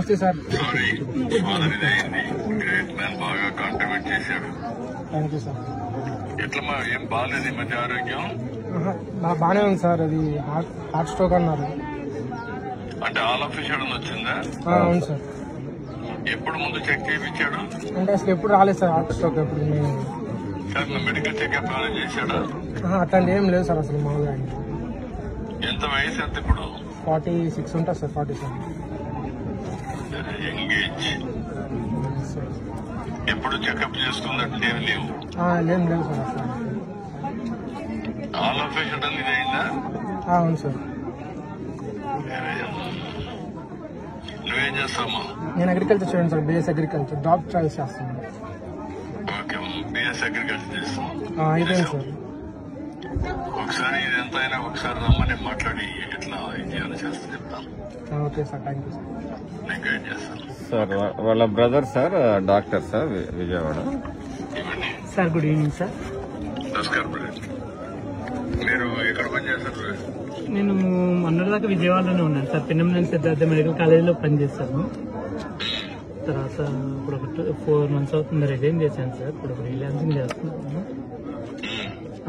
నమస్తే sir. Sorry father ఇదైంది. Great man, బాగా కాంట్రిబ్యూట్ చేశాడు. Thank you sir. ఎట్లా ఏం బాగాలేదు ఈ మధ్య ఆరోగ్యం? బాగానే ఉంది సార్. అది హార్ట్ స్ట్రోక్ అన్నారు. అంటే ఆల్ ఆఫ్ విషయం వచ్చిందా? అవును సార్. ఎప్పుడు ముందు చెక్ చేయించాడు? అంటే అసలు ఎప్పుడు రాలేదు సార్ హార్ట్ స్ట్రోక్. ఎప్పుడు సార్ మెడికల్ చెకప్ ఏమైనా చేశాడా? అట్లాంటి ఏం లేదు సార్ అసలు. మామూలుగా ఎంత వయసు ఎంత ఇప్పుడు? 46 ఉంటుంది సార్. 47. ఎంగేజ్. ఎప్పుడు చెకప్ చేసుకున్నట్టు ఏమి లేవు? ఏం లేవు సార్ అసలు. ఆల్ ఆఫ్ పేషెంట్ అని ఇది అయిందా? అవును సార్. నువ్వేం చేస్తామా? నేను agriculture student sir. BS agriculture job trials చేస్తాను. ఓకే, బిఎస్ అగ్రికల్చర్ చేస్తాం. అయిపోయింది సార్. ఒకసారి ఇదంతా అయినా ఒకసారి రమ్మని మాట్లాడి ఎట్లా ఇది చేయాలో చేస్తా చెప్తాను. Okay sir. Thank you sir. నేను గైడ్ చేస్తాను సార్. వాళ్ళ brother sir doctor sir, Vijayawada. ఇవ్వండి సార్. Good evening sir. నమస్కారం బ్రదర్. మీరు ఎక్కడ పనిచేస్తారు? నేను మొన్నటిదాకా విజయవాడలోనే ఉన్నాను సార్. పిన్నమనేని సిద్ధార్థ మెడికల్ కాలేజీలో పనిచేస్తాను. తర్వాత ఇప్పుడు ఒక 4 months అవుతుంది రిజైన్ చేశాను సార్. ఇప్పుడు ఫ్రీలాన్సింగ్ చేస్తున్నాను.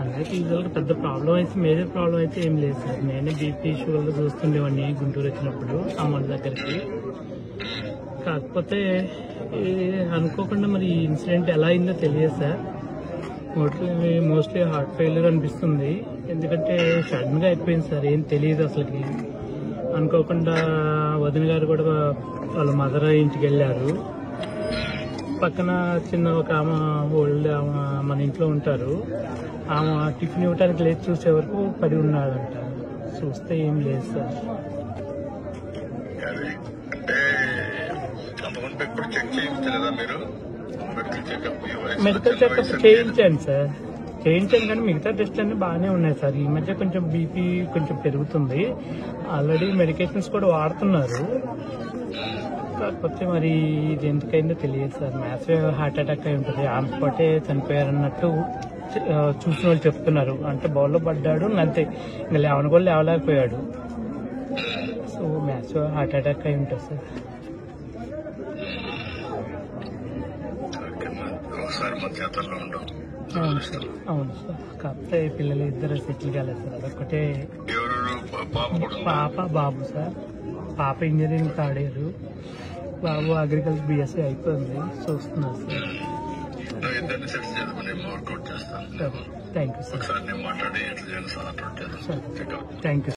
అందరికీ యూజువల్గా పెద్ద ప్రాబ్లం అయితే, మేజర్ ప్రాబ్లం అయితే ఏం లేదు సార్. నేనే బీపీ షుగర్లు చూస్తుండేవాడిని గుంటూరు వచ్చినప్పుడు అమ్మ దగ్గరికి. కాకపోతే అనుకోకుండా మరి ఈ ఇన్సిడెంట్ ఎలా అయిందో తెలియదు సార్. మోస్ట్లీ హార్ట్ ఫెయిల్యూర్ అనిపిస్తుంది. ఎందుకంటే సడన్ గా అయిపోయింది సార్. ఏం తెలియదు అసలుకి. అనుకోకుండా వదిన గారు కూడా వాళ్ళ మదర్ ఇంటికి వెళ్ళారు. పక్కన చిన్న ఒక ఆమె ఓల్డ్ ఆమె మన ఇంట్లో ఉంటారు. ఆమె టిఫిన్ ఇవ్వడానికి లేచి చూసే వరకు పడి ఉన్నాడంట. చూస్తే ఏం లేదు సార్. అంటే అంతకుముందు ఎప్పుడు చెక్ చేయించలేదా మీరు? మెడికల్ చెకప్ చేయించాను సార్. చేయించాను కానీ మిగతా టెస్ట్ అన్ని బాగానే ఉన్నాయి సార్. ఈ మధ్య కొంచెం బీపీ కొంచెం పెరుగుతుంది. ఆల్రెడీ మెడికేషన్స్ కూడా వాడుతున్నారు. కాకపోతే మరి ఇది ఎందుకైందో తెలియదు సార్. మ్యాసివ్ హార్ట్ అటాక్ అయి ఉంటుంది. ఆన్ స్పాటే చనిపోయారన్నట్టు చూసిన వాళ్ళు చెప్తున్నారు. అంటే బౌల్లో పడ్డాడు అంతే, ఇంకా లేవని కూడా లేవలేకపోయాడు. సో మ్యాసివ్ హార్ట్ అటాక్ అయి ఉంటుంది సార్. అవును సార్. కాకపోతే పిల్లలు ఇద్దరు సెటిల్ కాలేదు సార్. అదొక్కటే. పాప బాబు సార్. పాప ఇంజనీరింగ్ థర్డ్ ఇయర్, బాబు అగ్రికల్చర్ బిఎస్సీ అయిపోయింది. చూస్తున్నారు సార్. Thank you sir. మాట్లాడి ఎట్లా చేయాలి సార్. Thank you.